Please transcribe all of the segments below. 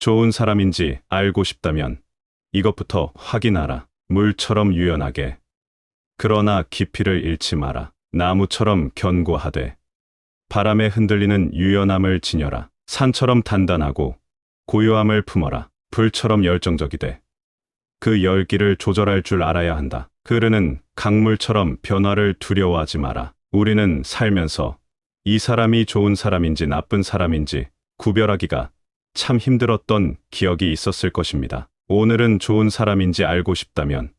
좋은 사람인지 알고 싶다면 이것부터 확인하라. 물처럼 유연하게. 그러나 깊이를 잃지 마라. 나무처럼 견고하되 바람에 흔들리는 유연함을 지녀라. 산처럼 단단하고 고요함을 품어라. 불처럼 열정적이되 그 열기를 조절할 줄 알아야 한다. 흐르는 강물처럼 변화를 두려워하지 마라. 우리는 살면서 이 사람이 좋은 사람인지 나쁜 사람인지 구별하기가 참 힘들었던 기억이 있었을 것입니다. 오늘은 좋은 사람인지 알고 싶다면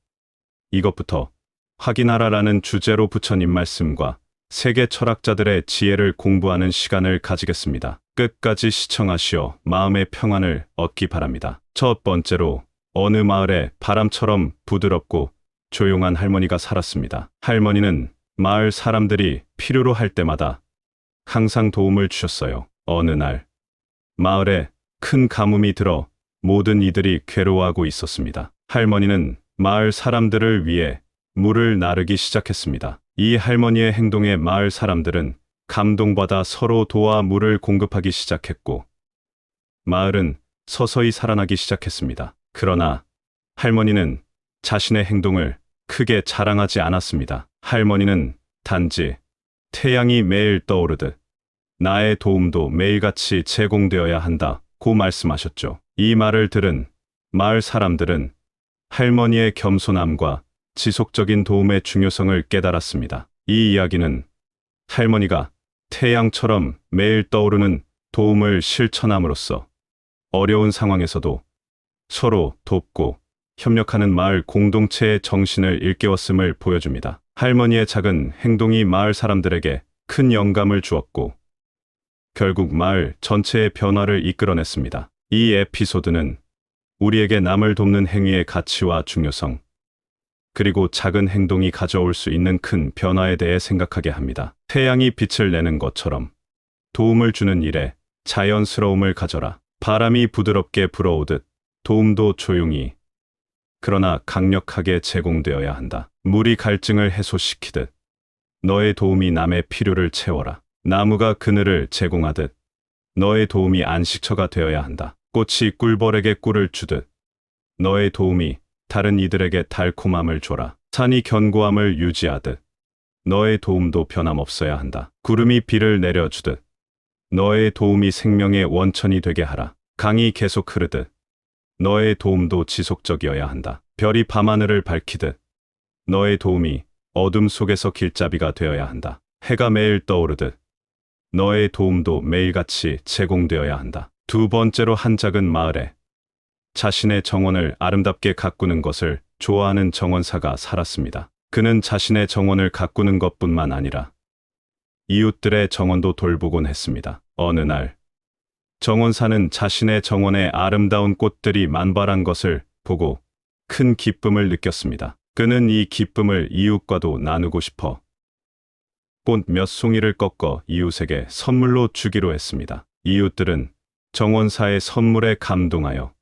이것부터 확인하라라는 주제로 부처님 말씀과 세계 철학자들의 지혜를 공부하는 시간을 가지겠습니다. 끝까지 시청하시어 마음의 평안을 얻기 바랍니다. 첫 번째로, 어느 마을에 바람처럼 부드럽고 조용한 할머니가 살았습니다. 할머니는 마을 사람들이 필요로 할 때마다 항상 도움을 주셨어요. 어느 날 마을에 큰 가뭄이 들어 모든 이들이 괴로워하고 있었습니다. 할머니는 마을 사람들을 위해 물을 나르기 시작했습니다. 이 할머니의 행동에 마을 사람들은 감동받아 서로 도와 물을 공급하기 시작했고 마을은 서서히 살아나기 시작했습니다. 그러나 할머니는 자신의 행동을 크게 자랑하지 않았습니다. 할머니는 단지 태양이 매일 떠오르듯 나의 도움도 매일같이 제공되어야 한다고 말씀하셨죠. 이 말을 들은 마을 사람들은 할머니의 겸손함과 지속적인 도움의 중요성을 깨달았습니다. 이 이야기는 할머니가 태양처럼 매일 떠오르는 도움을 실천함으로써 어려운 상황에서도 서로 돕고 협력하는 마을 공동체의 정신을 일깨웠음을 보여줍니다. 할머니의 작은 행동이 마을 사람들에게 큰 영감을 주었고 결국 마을 전체의 변화를 이끌어냈습니다. 이 에피소드는 우리에게 남을 돕는 행위의 가치와 중요성, 그리고 작은 행동이 가져올 수 있는 큰 변화에 대해 생각하게 합니다. 태양이 빛을 내는 것처럼 도움을 주는 일에 자연스러움을 가져라. 바람이 부드럽게 불어오듯 도움도 조용히, 그러나 강력하게 제공되어야 한다. 물이 갈증을 해소시키듯 너의 도움이 남의 필요를 채워라. 나무가 그늘을 제공하듯 너의 도움이 안식처가 되어야 한다. 꽃이 꿀벌에게 꿀을 주듯 너의 도움이 다른 이들에게 달콤함을 줘라. 산이 견고함을 유지하듯 너의 도움도 변함없어야 한다. 구름이 비를 내려주듯 너의 도움이 생명의 원천이 되게 하라. 강이 계속 흐르듯 너의 도움도 지속적이어야 한다. 별이 밤하늘을 밝히듯 너의 도움이 어둠 속에서 길잡이가 되어야 한다. 해가 매일 떠오르듯 너의 도움도 매일같이 제공되어야 한다. 두 번째로, 한 작은 마을에 자신의 정원을 아름답게 가꾸는 것을 좋아하는 정원사가 살았습니다. 그는 자신의 정원을 가꾸는 것뿐만 아니라 이웃들의 정원도 돌보곤 했습니다. 어느 날 정원사는 자신의 정원에 아름다운 꽃들이 만발한 것을 보고 큰 기쁨을 느꼈습니다. 그는 이 기쁨을 이웃과도 나누고 싶어 꽃 몇 송이를 꺾어 이웃에게 선물로 주기로 했습니다. 이웃들은 정원사의 선물에 감동하여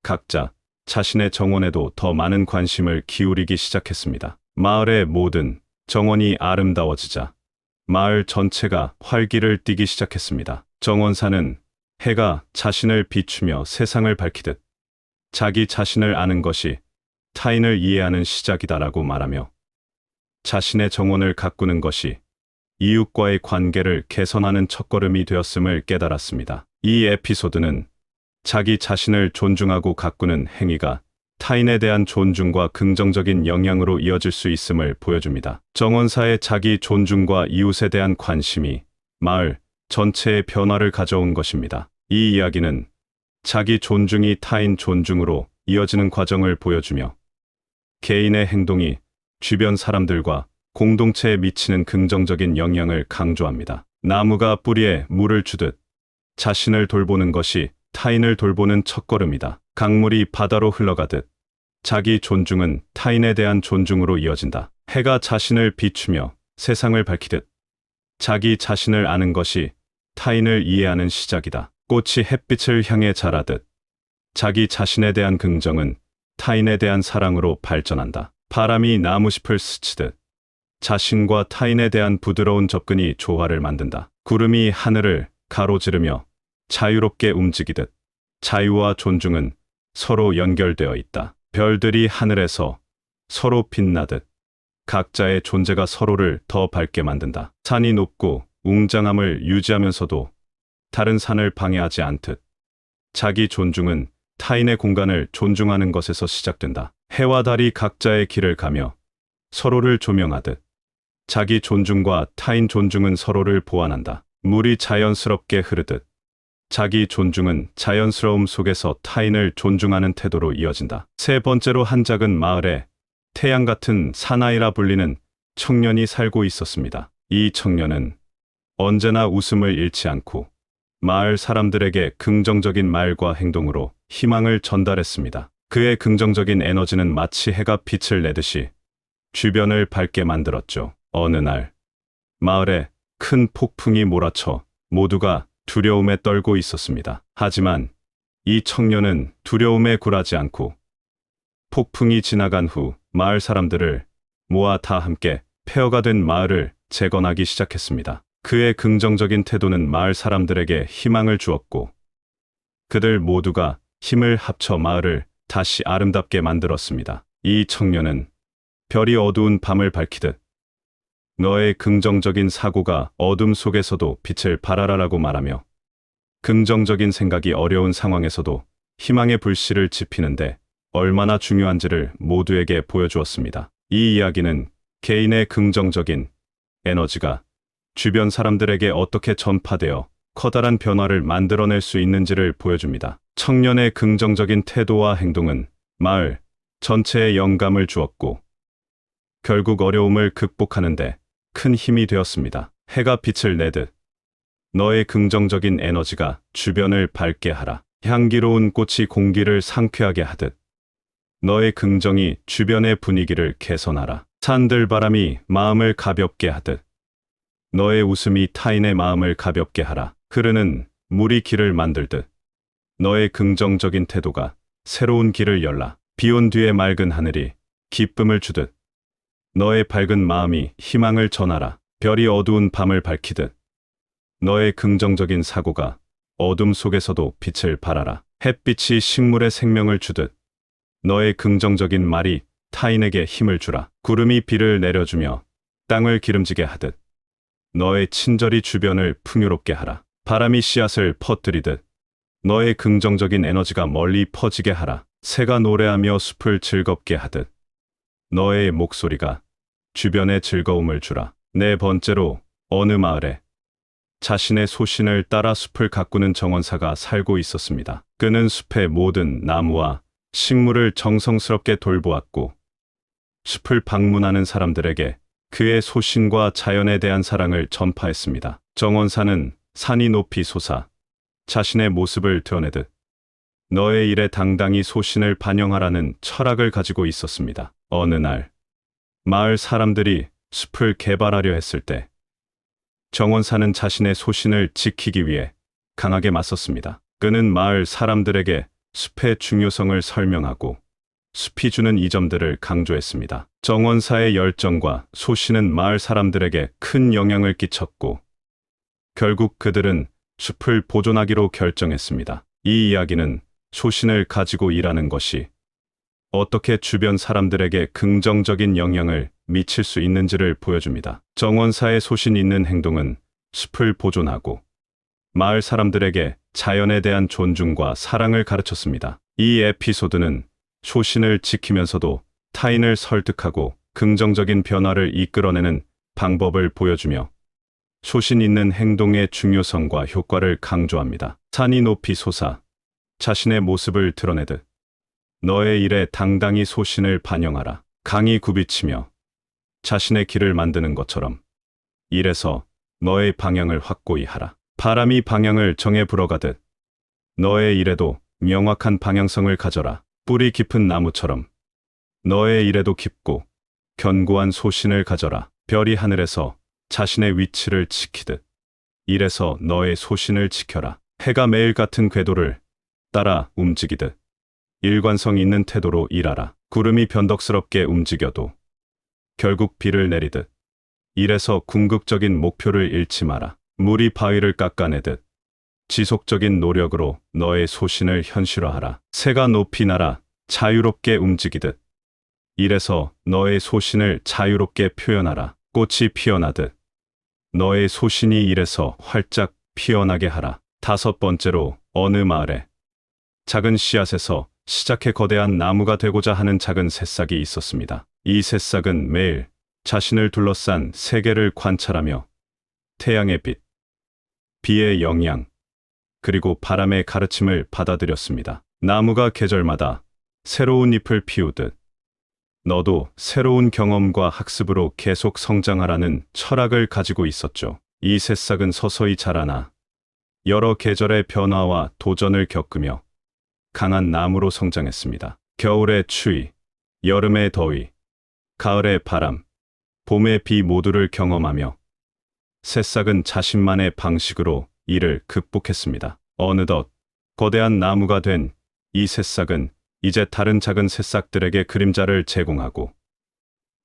각자 자신의 정원에도 더 많은 관심을 기울이기 시작했습니다. 마을의 모든 정원이 아름다워지자 마을 전체가 활기를 띠기 시작했습니다. 정원사는 해가 자신을 비추며 세상을 밝히듯 자기 자신을 아는 것이 타인을 이해하는 시작이다라고 말하며 자신의 정원을 가꾸는 것이 이웃과의 관계를 개선하는 첫걸음이 되었음을 깨달았습니다. 이 에피소드는 자기 자신을 존중하고 가꾸는 행위가 타인에 대한 존중과 긍정적인 영향으로 이어질 수 있음을 보여줍니다. 정원사의 자기 존중과 이웃에 대한 관심이 마을 전체의 변화를 가져온 것입니다. 이 이야기는 자기 존중이 타인 존중으로 이어지는 과정을 보여주며 개인의 행동이 주변 사람들과 공동체에 미치는 긍정적인 영향을 강조합니다. 나무가 뿌리에 물을 주듯 자신을 돌보는 것이 타인을 돌보는 첫걸음이다. 강물이 바다로 흘러가듯 자기 존중은 타인에 대한 존중으로 이어진다. 해가 자신을 비추며 세상을 밝히듯 자기 자신을 아는 것이 타인을 이해하는 시작이다. 꽃이 햇빛을 향해 자라듯 자기 자신에 대한 긍정은 타인에 대한 사랑으로 발전한다. 바람이 나무잎을 스치듯 자신과 타인에 대한 부드러운 접근이 조화를 만든다. 구름이 하늘을 가로지르며 자유롭게 움직이듯 자유와 존중은 서로 연결되어 있다. 별들이 하늘에서 서로 빛나듯 각자의 존재가 서로를 더 밝게 만든다. 산이 높고 웅장함을 유지하면서도 다른 산을 방해하지 않듯 자기 존중은 타인의 공간을 존중하는 것에서 시작된다. 해와 달이 각자의 길을 가며 서로를 조명하듯 자기 존중과 타인 존중은 서로를 보완한다. 물이 자연스럽게 흐르듯 자기 존중은 자연스러움 속에서 타인을 존중하는 태도로 이어진다. 세 번째로 한 작은 마을에 태양 같은 사나이라 불리는 청년이 살고 있었습니다. 이 청년은 언제나 웃음을 잃지 않고 마을 사람들에게 긍정적인 말과 행동으로 희망을 전달했습니다. 그의 긍정적인 에너지는 마치 해가 빛을 내듯이 주변을 밝게 만들었죠. 어느 날 마을에 큰 폭풍이 몰아쳐 모두가 두려움에 떨고 있었습니다. 하지만 이 청년은 두려움에 굴하지 않고 폭풍이 지나간 후 마을 사람들을 모아 다 함께 폐허가 된 마을을 재건하기 시작했습니다. 그의 긍정적인 태도는 마을 사람들에게 희망을 주었고 그들 모두가 힘을 합쳐 마을을 다시 아름답게 만들었습니다. 이 청년은 별이 어두운 밤을 밝히듯 너의 긍정적인 사고가 어둠 속에서도 빛을 발하라라고 말하며 긍정적인 생각이 어려운 상황에서도 희망의 불씨를 지피는데 얼마나 중요한지를 모두에게 보여주었습니다. 이 이야기는 개인의 긍정적인 에너지가 주변 사람들에게 어떻게 전파되어 커다란 변화를 만들어낼 수 있는지를 보여줍니다. 청년의 긍정적인 태도와 행동은 마을 전체에 영감을 주었고 결국 어려움을 극복하는데 큰 힘이 되었습니다. 해가 빛을 내듯 너의 긍정적인 에너지가 주변을 밝게 하라. 향기로운 꽃이 공기를 상쾌하게 하듯 너의 긍정이 주변의 분위기를 개선하라. 산들바람이 마음을 가볍게 하듯 너의 웃음이 타인의 마음을 가볍게 하라. 흐르는 물이 길을 만들듯 너의 긍정적인 태도가 새로운 길을 열라. 비온 뒤에 맑은 하늘이 기쁨을 주듯 너의 밝은 마음이 희망을 전하라. 별이 어두운 밤을 밝히듯 너의 긍정적인 사고가 어둠 속에서도 빛을 발하라. 햇빛이 식물에 생명을 주듯 너의 긍정적인 말이 타인에게 힘을 주라. 구름이 비를 내려주며 땅을 기름지게 하듯 너의 친절이 주변을 풍요롭게 하라. 바람이 씨앗을 퍼뜨리듯 너의 긍정적인 에너지가 멀리 퍼지게 하라. 새가 노래하며 숲을 즐겁게 하듯 너의 목소리가 주변에 즐거움을 주라. 네 번째로 어느 마을에 자신의 소신을 따라 숲을 가꾸는 정원사가 살고 있었습니다. 그는 숲의 모든 나무와 식물을 정성스럽게 돌보았고 숲을 방문하는 사람들에게 그의 소신과 자연에 대한 사랑을 전파했습니다. 정원사는 산이 높이 솟아 자신의 모습을 드러내듯 너의 일에 당당히 소신을 반영하라는 철학을 가지고 있었습니다. 어느 날 마을 사람들이 숲을 개발하려 했을 때 정원사는 자신의 소신을 지키기 위해 강하게 맞섰습니다. 그는 마을 사람들에게 숲의 중요성을 설명하고 숲이 주는 이점들을 강조했습니다. 정원사의 열정과 소신은 마을 사람들에게 큰 영향을 끼쳤고 결국 그들은 숲을 보존하기로 결정했습니다. 이 이야기는 소신을 가지고 일하는 것이 어떻게 주변 사람들에게 긍정적인 영향을 미칠 수 있는지를 보여줍니다. 정원사의 소신 있는 행동은 숲을 보존하고 마을 사람들에게 자연에 대한 존중과 사랑을 가르쳤습니다. 이 에피소드는 소신을 지키면서도 타인을 설득하고 긍정적인 변화를 이끌어내는 방법을 보여주며 소신 있는 행동의 중요성과 효과를 강조합니다. 산이 높이 솟아 자신의 모습을 드러내듯 너의 일에 당당히 소신을 반영하라. 강이 굽이치며 자신의 길을 만드는 것처럼 일에서 너의 방향을 확고히 하라. 바람이 방향을 정해 불어가듯 너의 일에도 명확한 방향성을 가져라. 뿌리 깊은 나무처럼 너의 일에도 깊고 견고한 소신을 가져라. 별이 하늘에서 자신의 위치를 지키듯 일에서 너의 소신을 지켜라. 해가 매일 같은 궤도를 따라 움직이듯 일관성 있는 태도로 일하라. 구름이 변덕스럽게 움직여도 결국 비를 내리듯 일에서 궁극적인 목표를 잃지 마라. 물이 바위를 깎아내듯 지속적인 노력으로 너의 소신을 현실화하라. 새가 높이 날아 자유롭게 움직이듯 이래서 너의 소신을 자유롭게 표현하라. 꽃이 피어나듯 너의 소신이 이래서 활짝 피어나게 하라. 다섯 번째로 어느 마을에 작은 씨앗에서 시작해 거대한 나무가 되고자 하는 작은 새싹이 있었습니다. 이 새싹은 매일 자신을 둘러싼 세계를 관찰하며 태양의 빛, 비의 영향, 그리고 바람의 가르침을 받아들였습니다. 나무가 계절마다 새로운 잎을 피우듯 너도 새로운 경험과 학습으로 계속 성장하라는 철학을 가지고 있었죠. 이 새싹은 서서히 자라나 여러 계절의 변화와 도전을 겪으며 강한 나무로 성장했습니다. 겨울의 추위, 여름의 더위, 가을의 바람, 봄의 비 모두를 경험하며 새싹은 자신만의 방식으로 이를 극복했습니다. 어느덧 거대한 나무가 된 이 새싹은 이제 다른 작은 새싹들에게 그림자를 제공하고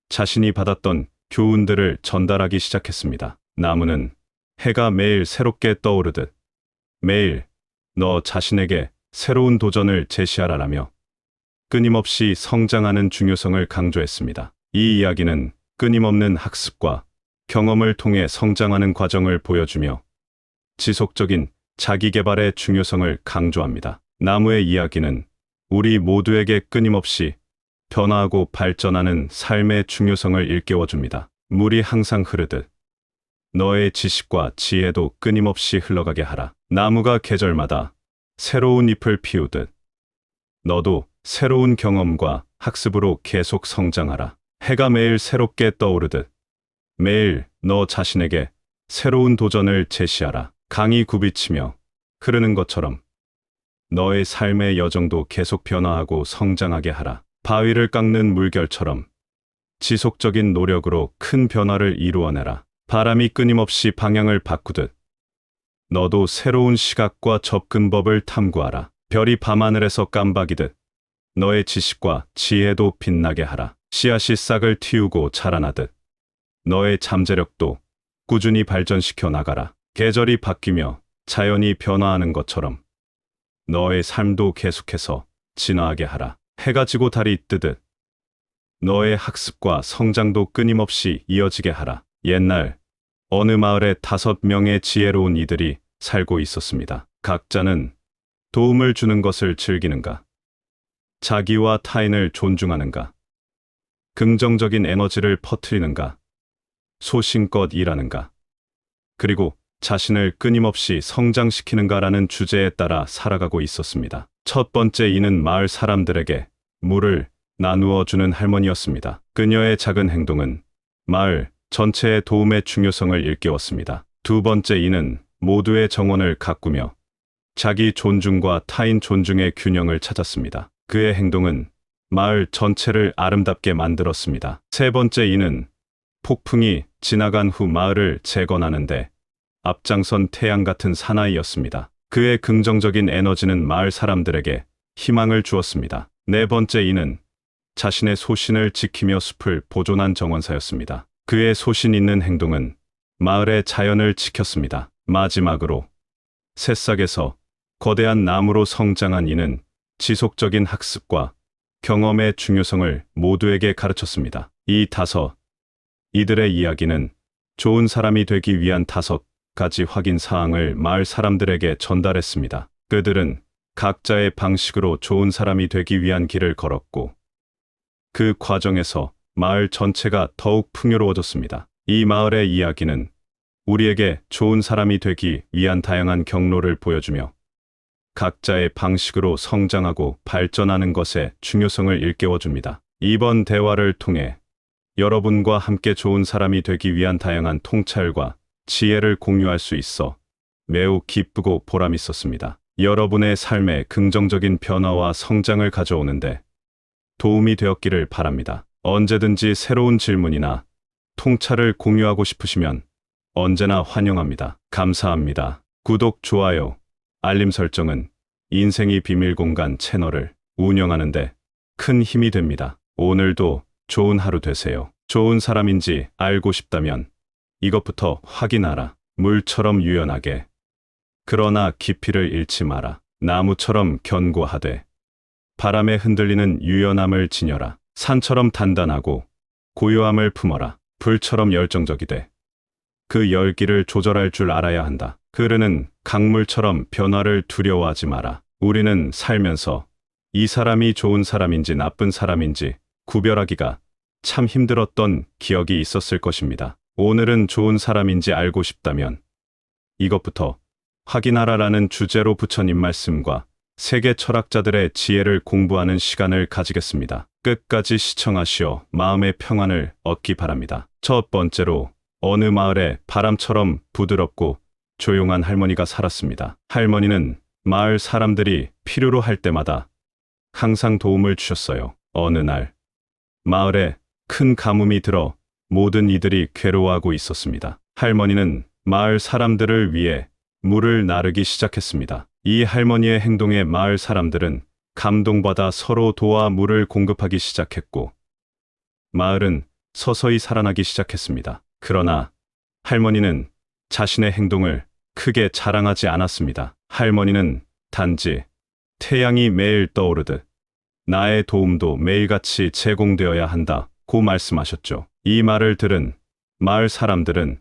자신이 받았던 교훈들을 전달하기 시작했습니다. 나무는 해가 매일 새롭게 떠오르듯 매일 너 자신에게 새로운 도전을 제시하라라며 끊임없이 성장하는 중요성을 강조했습니다. 이 이야기는 끊임없는 학습과 경험을 통해 성장하는 과정을 보여주며 지속적인 자기 개발의 중요성을 강조합니다. 나무의 이야기는 우리 모두에게 끊임없이 변화하고 발전하는 삶의 중요성을 일깨워줍니다. 물이 항상 흐르듯 너의 지식과 지혜도 끊임없이 흘러가게 하라. 나무가 계절마다 새로운 잎을 피우듯 너도 새로운 경험과 학습으로 계속 성장하라. 해가 매일 새롭게 떠오르듯 매일 너 자신에게 새로운 도전을 제시하라. 강이 굽이치며 흐르는 것처럼 너의 삶의 여정도 계속 변화하고 성장하게 하라. 바위를 깎는 물결처럼 지속적인 노력으로 큰 변화를 이루어내라. 바람이 끊임없이 방향을 바꾸듯 너도 새로운 시각과 접근법을 탐구하라. 별이 밤하늘에서 깜박이듯 너의 지식과 지혜도 빛나게 하라. 씨앗이 싹을 틔우고 자라나듯 너의 잠재력도 꾸준히 발전시켜 나가라. 계절이 바뀌며 자연이 변화하는 것처럼 너의 삶도 계속해서 진화하게 하라. 해가 지고 달이 뜨듯 너의 학습과 성장도 끊임없이 이어지게 하라. 옛날 어느 마을에 5명의 지혜로운 이들이 살고 있었습니다. 각자는 도움을 주는 것을 즐기는가, 자기와 타인을 존중하는가, 긍정적인 에너지를 퍼뜨리는가, 소신껏 일하는가, 그리고 자신을 끊임없이 성장시키는가라는 주제에 따라 살아가고 있었습니다. 첫 번째 이는 마을 사람들에게 물을 나누어 주는 할머니였습니다. 그녀의 작은 행동은 마을 전체의 도움의 중요성을 일깨웠습니다. 두 번째 이는 모두의 정원을 가꾸며 자기 존중과 타인 존중의 균형을 찾았습니다. 그의 행동은 마을 전체를 아름답게 만들었습니다. 세 번째 이는 폭풍이 지나간 후 마을을 재건하는데 앞장선 태양 같은 사나이였습니다. 그의 긍정적인 에너지는 마을 사람들에게 희망을 주었습니다. 네 번째 이는 자신의 소신을 지키며 숲을 보존한 정원사였습니다. 그의 소신 있는 행동은 마을의 자연을 지켰습니다. 마지막으로 새싹에서 거대한 나무로 성장한 이는 지속적인 학습과 경험의 중요성을 모두에게 가르쳤습니다. 이들의 이야기는 좋은 사람이 되기 위한 5가지 확인 사항을 마을 사람들에게 전달했습니다. 그들은 각자의 방식으로 좋은 사람이 되기 위한 길을 걸었고 그 과정에서 마을 전체가 더욱 풍요로워졌습니다. 이 마을의 이야기는 우리에게 좋은 사람이 되기 위한 다양한 경로를 보여주며 각자의 방식으로 성장하고 발전하는 것의 중요성을 일깨워줍니다. 이번 대화를 통해 여러분과 함께 좋은 사람이 되기 위한 다양한 통찰과 지혜를 공유할 수 있어 매우 기쁘고 보람 있었습니다. 여러분의 삶에 긍정적인 변화와 성장을 가져오는데 도움이 되었기를 바랍니다. 언제든지 새로운 질문이나 통찰을 공유하고 싶으시면 언제나 환영합니다. 감사합니다. 구독, 좋아요, 알림 설정은 인생이 비밀 공간 채널을 운영하는데 큰 힘이 됩니다. 오늘도 좋은 하루 되세요. 좋은 사람인지 알고 싶다면 이것부터 확인하라. 물처럼 유연하게, 그러나 깊이를 잃지 마라. 나무처럼 견고하되 바람에 흔들리는 유연함을 지녀라. 산처럼 단단하고 고요함을 품어라. 불처럼 열정적이되 그 열기를 조절할 줄 알아야 한다. 흐르는 강물처럼 변화를 두려워하지 마라. 우리는 살면서 이 사람이 좋은 사람인지 나쁜 사람인지 구별하기가 참 힘들었던 기억이 있었을 것입니다. 오늘은 좋은 사람인지 알고 싶다면 이것부터 확인하라라는 주제로 부처님 말씀과 세계 철학자들의 지혜를 공부하는 시간을 가지겠습니다. 끝까지 시청하시어 마음의 평안을 얻기 바랍니다. 첫 번째로, 어느 마을에 바람처럼 부드럽고 조용한 할머니가 살았습니다. 할머니는 마을 사람들이 필요로 할 때마다 항상 도움을 주셨어요. 어느 날 마을에 큰 가뭄이 들어 모든 이들이 괴로워하고 있었습니다. 할머니는 마을 사람들을 위해 물을 나르기 시작했습니다. 이 할머니의 행동에 마을 사람들은 감동받아 서로 도와 물을 공급하기 시작했고 마을은 서서히 살아나기 시작했습니다. 그러나 할머니는 자신의 행동을 크게 자랑하지 않았습니다. 할머니는 단지 태양이 매일 떠오르듯 나의 도움도 매일같이 제공되어야 한다고 말씀하셨죠. 이 말을 들은 마을 사람들은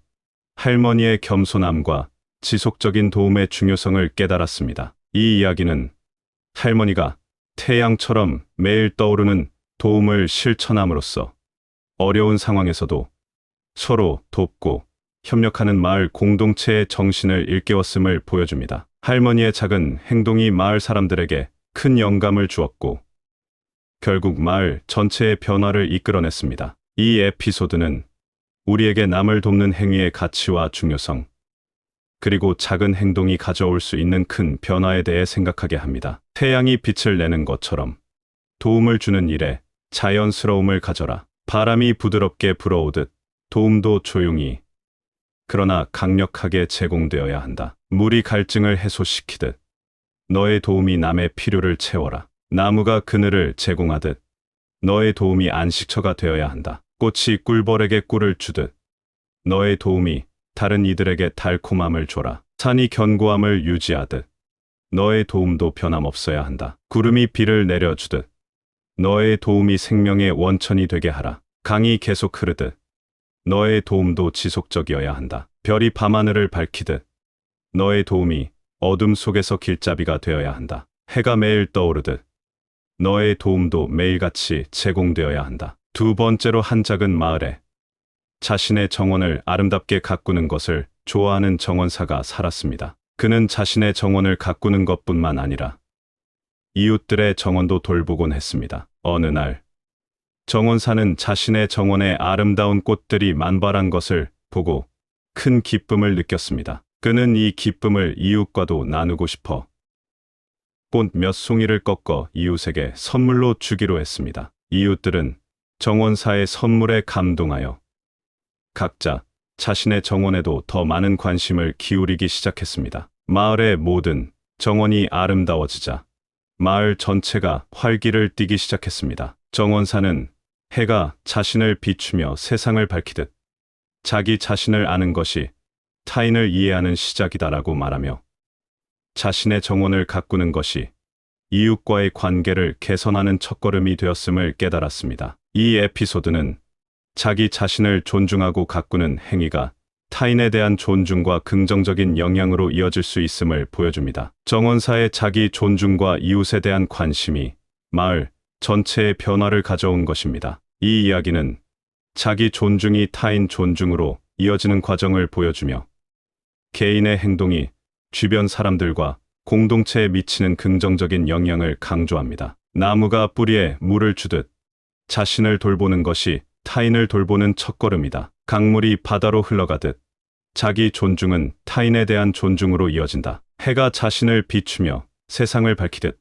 할머니의 겸손함과 지속적인 도움의 중요성을 깨달았습니다. 이 이야기는 할머니가 태양처럼 매일 떠오르는 도움을 실천함으로써 어려운 상황에서도 서로 돕고 협력하는 마을 공동체의 정신을 일깨웠음을 보여줍니다. 할머니의 작은 행동이 마을 사람들에게 큰 영감을 주었고 결국 마을 전체의 변화를 이끌어냈습니다. 이 에피소드는 우리에게 남을 돕는 행위의 가치와 중요성, 그리고 작은 행동이 가져올 수 있는 큰 변화에 대해 생각하게 합니다. 태양이 빛을 내는 것처럼 도움을 주는 일에 자연스러움을 가져라. 바람이 부드럽게 불어오듯 도움도 조용히 그러나 강력하게 제공되어야 한다. 물이 갈증을 해소시키듯 너의 도움이 남의 필요를 채워라. 나무가 그늘을 제공하듯 너의 도움이 안식처가 되어야 한다. 꽃이 꿀벌에게 꿀을 주듯 너의 도움이 다른 이들에게 달콤함을 줘라. 산이 견고함을 유지하듯 너의 도움도 변함없어야 한다. 구름이 비를 내려주듯 너의 도움이 생명의 원천이 되게 하라. 강이 계속 흐르듯 너의 도움도 지속적이어야 한다. 별이 밤하늘을 밝히듯 너의 도움이 어둠 속에서 길잡이가 되어야 한다. 해가 매일 떠오르듯 너의 도움도 매일같이 제공되어야 한다. 두 번째로, 한 작은 마을에 자신의 정원을 아름답게 가꾸는 것을 좋아하는 정원사가 살았습니다. 그는 자신의 정원을 가꾸는 것뿐만 아니라 이웃들의 정원도 돌보곤 했습니다. 어느 날 정원사는 자신의 정원에 아름다운 꽃들이 만발한 것을 보고 큰 기쁨을 느꼈습니다. 그는 이 기쁨을 이웃과도 나누고 싶어 꽃 몇 송이를 꺾어 이웃에게 선물로 주기로 했습니다. 이웃들은 정원사의 선물에 감동하여 각자 자신의 정원에도 더 많은 관심을 기울이기 시작했습니다. 마을의 모든 정원이 아름다워지자 마을 전체가 활기를 띠기 시작했습니다. 정원사는 해가 자신을 비추며 세상을 밝히듯 자기 자신을 아는 것이 타인을 이해하는 시작이다라고 말하며 자신의 정원을 가꾸는 것이 이웃과의 관계를 개선하는 첫걸음이 되었음을 깨달았습니다. 이 에피소드는 자기 자신을 존중하고 가꾸는 행위가 타인에 대한 존중과 긍정적인 영향으로 이어질 수 있음을 보여줍니다. 정원사의 자기 존중과 이웃에 대한 관심이 마을 전체의 변화를 가져온 것입니다. 이 이야기는 자기 존중이 타인 존중으로 이어지는 과정을 보여주며 개인의 행동이 주변 사람들과 공동체에 미치는 긍정적인 영향을 강조합니다. 나무가 뿌리에 물을 주듯 자신을 돌보는 것이 타인을 돌보는 첫걸음이다. 강물이 바다로 흘러가듯 자기 존중은 타인에 대한 존중으로 이어진다. 해가 자신을 비추며 세상을 밝히듯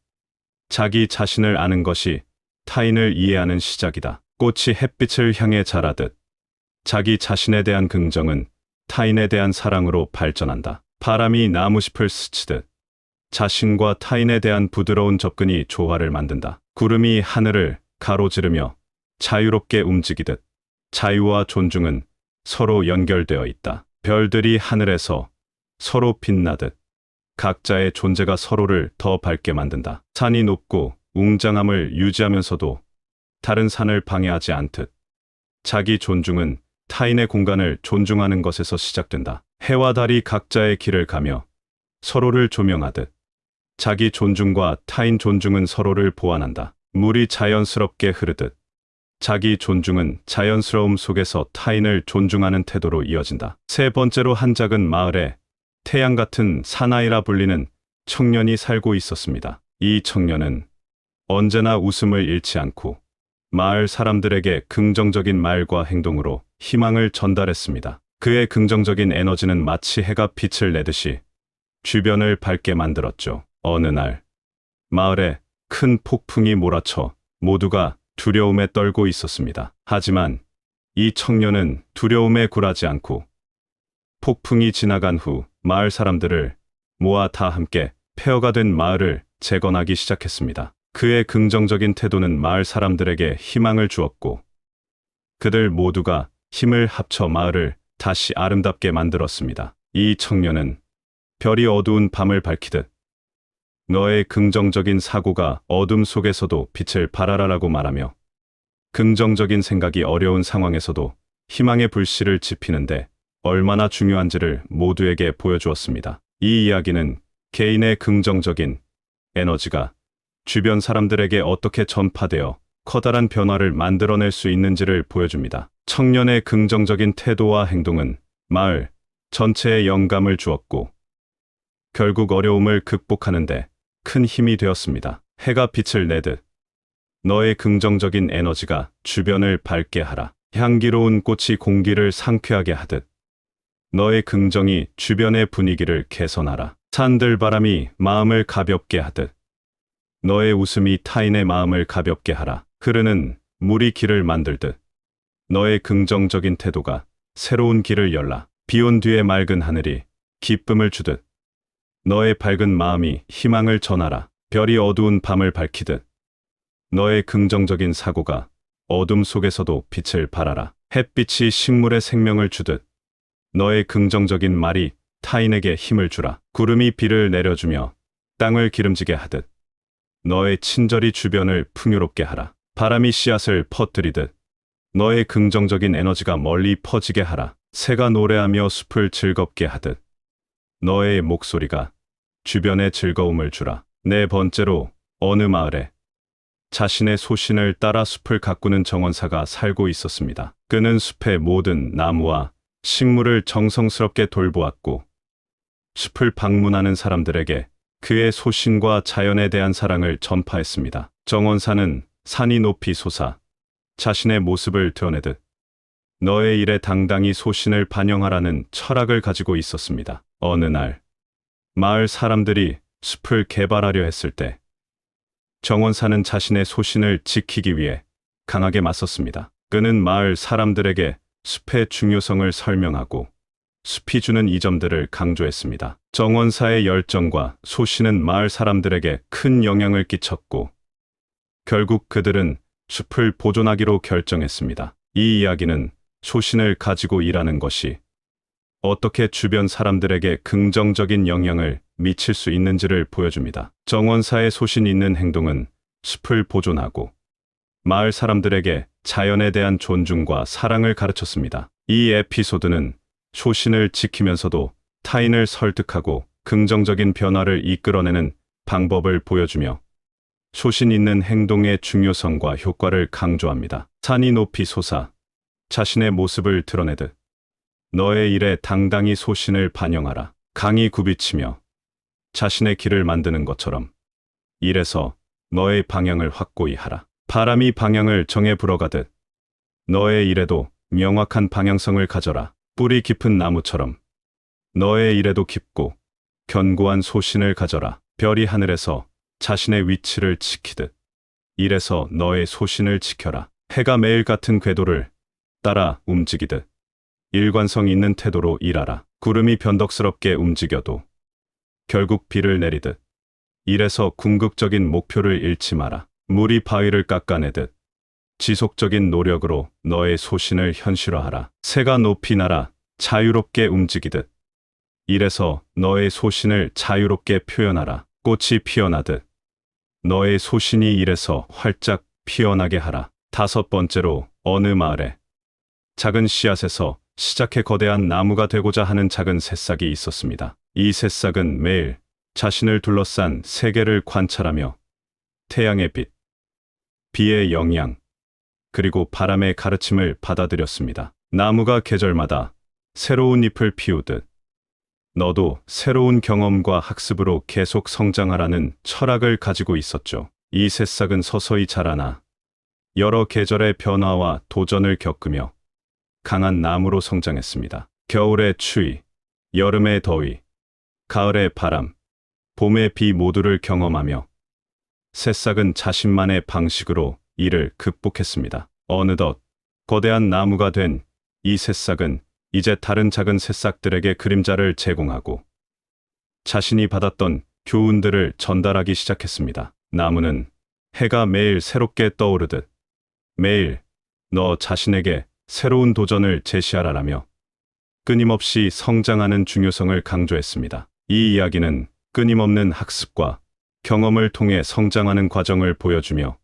자기 자신을 아는 것이 타인을 이해하는 시작이다. 꽃이 햇빛을 향해 자라듯 자기 자신에 대한 긍정은 타인에 대한 사랑으로 발전한다. 바람이 나무잎을 스치듯 자신과 타인에 대한 부드러운 접근이 조화를 만든다. 구름이 하늘을 가로지르며 자유롭게 움직이듯 자유와 존중은 서로 연결되어 있다. 별들이 하늘에서 서로 빛나듯 각자의 존재가 서로를 더 밝게 만든다. 산이 높고 웅장함을 유지하면서도 다른 산을 방해하지 않듯 자기 존중은 타인의 공간을 존중하는 것에서 시작된다. 해와 달이 각자의 길을 가며 서로를 조명하듯 자기 존중과 타인 존중은 서로를 보완한다. 물이 자연스럽게 흐르듯 자기 존중은 자연스러움 속에서 타인을 존중하는 태도로 이어진다. 세 번째로 한 작은 마을에 태양 같은 사나이라 불리는 청년이 살고 있었습니다. 이 청년은 언제나 웃음을 잃지 않고 마을 사람들에게 긍정적인 말과 행동으로 희망을 전달했습니다. 그의 긍정적인 에너지는 마치 해가 빛을 내듯이 주변을 밝게 만들었죠. 어느 날 마을에 큰 폭풍이 몰아쳐 모두가 두려움에 떨고 있었습니다. 하지만 이 청년은 두려움에 굴하지 않고 폭풍이 지나간 후 마을 사람들을 모아 다 함께 폐허가 된 마을을 재건하기 시작했습니다. 그의 긍정적인 태도는 마을 사람들에게 희망을 주었고 그들 모두가 힘을 합쳐 마을을 다시 아름답게 만들었습니다. 이 청년은 별이 어두운 밤을 밝히듯 너의 긍정적인 사고가 어둠 속에서도 빛을 발하라라고 말하며 긍정적인 생각이 어려운 상황에서도 희망의 불씨를 지피는데 얼마나 중요한지를 모두에게 보여주었습니다. 이 이야기는 개인의 긍정적인 에너지가 주변 사람들에게 어떻게 전파되어 커다란 변화를 만들어낼 수 있는지를 보여줍니다. 청년의 긍정적인 태도와 행동은 마을 전체에 영감을 주었고 결국 어려움을 극복하는데 큰 힘이 되었습니다. 해가 빛을 내듯 너의 긍정적인 에너지가 주변을 밝게 하라. 향기로운 꽃이 공기를 상쾌하게 하듯 너의 긍정이 주변의 분위기를 개선하라. 산들바람이 마음을 가볍게 하듯 너의 웃음이 타인의 마음을 가볍게 하라. 흐르는 물이 길을 만들듯 너의 긍정적인 태도가 새로운 길을 열라. 비온 뒤에 맑은 하늘이 기쁨을 주듯 너의 밝은 마음이 희망을 전하라. 별이 어두운 밤을 밝히듯 너의 긍정적인 사고가 어둠 속에서도 빛을 발하라. 햇빛이 식물에 생명을 주듯 너의 긍정적인 말이 타인에게 힘을 주라. 구름이 비를 내려주며 땅을 기름지게 하듯 너의 친절이 주변을 풍요롭게 하라. 바람이 씨앗을 퍼뜨리듯 너의 긍정적인 에너지가 멀리 퍼지게 하라. 새가 노래하며 숲을 즐겁게 하듯 너의 목소리가 주변에 즐거움을 주라. 네 번째로 어느 마을에 자신의 소신을 따라 숲을 가꾸는 정원사가 살고 있었습니다. 그는 숲의 모든 나무와 식물을 정성스럽게 돌보았고 숲을 방문하는 사람들에게 그의 소신과 자연에 대한 사랑을 전파했습니다. 정원사는 산이 높이 솟아 자신의 모습을 드러내듯 너의 일에 당당히 소신을 반영하라는 철학을 가지고 있었습니다. 어느 날 마을 사람들이 숲을 개발하려 했을 때 정원사는 자신의 소신을 지키기 위해 강하게 맞섰습니다. 그는 마을 사람들에게 숲의 중요성을 설명하고 숲이 주는 이점들을 강조했습니다. 정원사의 열정과 소신은 마을 사람들에게 큰 영향을 끼쳤고 결국 그들은 숲을 보존하기로 결정했습니다. 이 이야기는 소신을 가지고 일하는 것이 어떻게 주변 사람들에게 긍정적인 영향을 미칠 수 있는지를 보여줍니다. 정원사의 소신 있는 행동은 숲을 보존하고 마을 사람들에게 자연에 대한 존중과 사랑을 가르쳤습니다. 이 에피소드는 소신을 지키면서도 타인을 설득하고 긍정적인 변화를 이끌어내는 방법을 보여주며 소신 있는 행동의 중요성과 효과를 강조합니다. 산이 높이 솟아 자신의 모습을 드러내듯 너의 일에 당당히 소신을 반영하라. 강이 굽이치며 자신의 길을 만드는 것처럼 일에서 너의 방향을 확고히 하라. 바람이 방향을 정해 불어가듯 너의 일에도 명확한 방향성을 가져라. 뿌리 깊은 나무처럼 너의 일에도 깊고 견고한 소신을 가져라. 별이 하늘에서 자신의 위치를 지키듯 일에서 너의 소신을 지켜라. 해가 매일 같은 궤도를 따라 움직이듯 일관성 있는 태도로 일하라. 구름이 변덕스럽게 움직여도 결국 비를 내리듯 일에서 궁극적인 목표를 잃지 마라. 물이 바위를 깎아내듯 지속적인 노력으로 너의 소신을 현실화하라. 새가 높이 날아 자유롭게 움직이듯 이래서 너의 소신을 자유롭게 표현하라. 꽃이 피어나듯 너의 소신이 이래서 활짝 피어나게 하라. 다섯 번째로 어느 마을에 작은 씨앗에서 시작해 거대한 나무가 되고자 하는 작은 새싹이 있었습니다. 이 새싹은 매일 자신을 둘러싼 세계를 관찰하며 태양의 빛, 비의 영향, 그리고 바람의 가르침을 받아들였습니다. 나무가 계절마다 새로운 잎을 피우듯 너도 새로운 경험과 학습으로 계속 성장하라는 철학을 가지고 있었죠. 이 새싹은 서서히 자라나 여러 계절의 변화와 도전을 겪으며 강한 나무로 성장했습니다. 겨울의 추위, 여름의 더위, 가을의 바람, 봄의 비 모두를 경험하며 새싹은 자신만의 방식으로 이를 극복했습니다. 어느덧 거대한 나무가 된 이 새싹은 이제 다른 작은 새싹들에게 그림자를 제공하고 자신이 받았던 교훈들을 전달하기 시작했습니다. 나무는 해가 매일 새롭게 떠오르듯 매일 너 자신에게 새로운 도전을 제시하라라며 끊임없이 성장하는 중요성을 강조했습니다. 이 이야기는 끊임없는 학습과 경험을 통해 성장하는 과정을 보여주며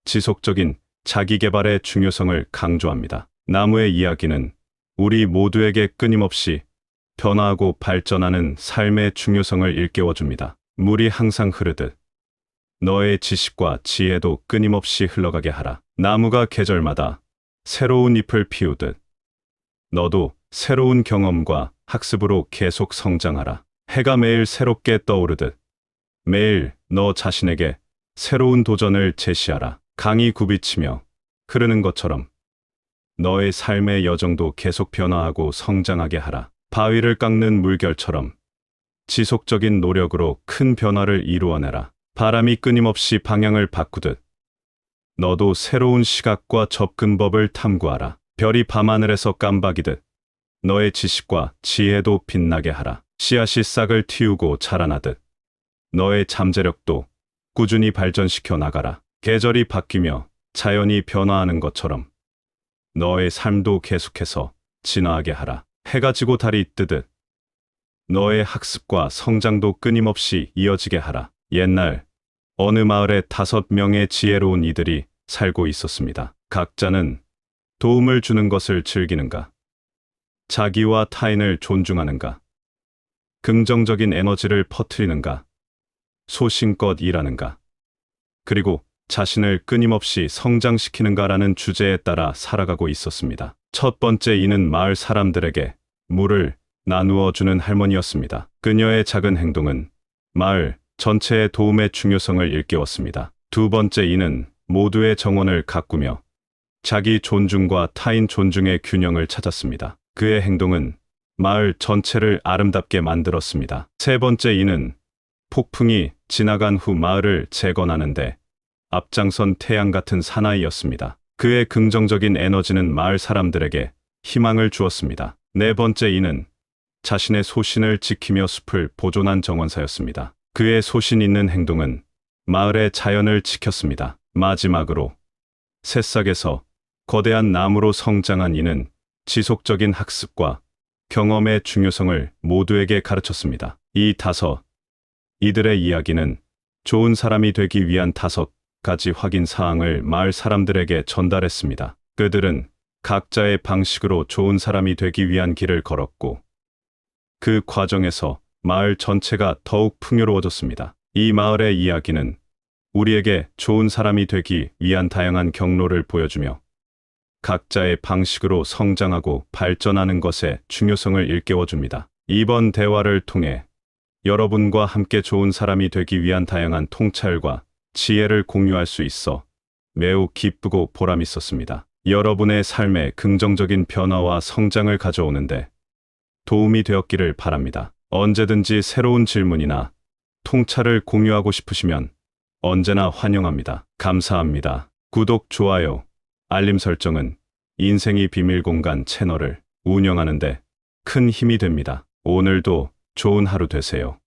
지속적인 자기 개발의 중요성을 강조합니다. 나무의 이야기는 우리 모두에게 끊임없이 변화하고 발전하는 삶의 중요성을 일깨워줍니다. 물이 항상 흐르듯 너의 지식과 지혜도 끊임없이 흘러가게 하라. 나무가 계절마다 새로운 잎을 피우듯 너도 새로운 경험과 학습으로 계속 성장하라. 해가 매일 새롭게 떠오르듯 매일 너 자신에게 새로운 도전을 제시하라. 강이 굽이치며 흐르는 것처럼 너의 삶의 여정도 계속 변화하고 성장하게 하라. 바위를 깎는 물결처럼 지속적인 노력으로 큰 변화를 이루어내라. 바람이 끊임없이 방향을 바꾸듯 너도 새로운 시각과 접근법을 탐구하라. 별이 밤하늘에서 깜박이듯 너의 지식과 지혜도 빛나게 하라. 씨앗이 싹을 틔우고 자라나듯 너의 잠재력도 꾸준히 발전시켜 나가라. 계절이 바뀌며 자연이 변화하는 것처럼 너의 삶도 계속해서 진화하게 하라. 해가 지고 달이 뜨듯 너의 학습과 성장도 끊임없이 이어지게 하라. 옛날 어느 마을에 5명의 지혜로운 이들이 살고 있었습니다. 각자는 도움을 주는 것을 즐기는가, 자기와 타인을 존중하는가, 긍정적인 에너지를 퍼뜨리는가, 소신껏 일하는가, 그리고 자신을 끊임없이 성장시키는가라는 주제에 따라 살아가고 있었습니다. 첫 번째 이는 마을 사람들에게 물을 나누어 주는 할머니였습니다. 그녀의 작은 행동은 마을 전체의 도움의 중요성을 일깨웠습니다. 두 번째 이는 모두의 정원을 가꾸며 자기 존중과 타인 존중의 균형을 찾았습니다. 그의 행동은 마을 전체를 아름답게 만들었습니다. 세 번째 이는 폭풍이 지나간 후 마을을 재건하는데 앞장선 태양 같은 사나이였습니다. 그의 긍정적인 에너지는 마을 사람들에게 희망을 주었습니다. 네 번째 이는 자신의 소신을 지키며 숲을 보존한 정원사였습니다. 그의 소신 있는 행동은 마을의 자연을 지켰습니다. 마지막으로 새싹에서 거대한 나무로 성장한 이는 지속적인 학습과 경험의 중요성을 모두에게 가르쳤습니다. 이들의 이야기는 좋은 사람이 되기 위한 5가지 확인 사항을 마을 사람들에게 전달했습니다. 그들은 각자의 방식으로 좋은 사람이 되기 위한 길을 걸었고 그 과정에서 마을 전체가 더욱 풍요로워졌습니다. 이 마을의 이야기는 우리에게 좋은 사람이 되기 위한 다양한 경로를 보여주며 각자의 방식으로 성장하고 발전하는 것의 중요성을 일깨워줍니다. 이번 대화를 통해 여러분과 함께 좋은 사람이 되기 위한 다양한 통찰과 지혜를 공유할 수 있어 매우 기쁘고 보람있었습니다. 여러분의 삶에 긍정적인 변화와 성장을 가져오는데 도움이 되었기를 바랍니다. 언제든지 새로운 질문이나 통찰을 공유하고 싶으시면 언제나 환영합니다. 감사합니다. 구독, 좋아요, 알림 설정은 인생이 비밀 공간 채널을 운영하는데 큰 힘이 됩니다. 오늘도 좋은 하루 되세요.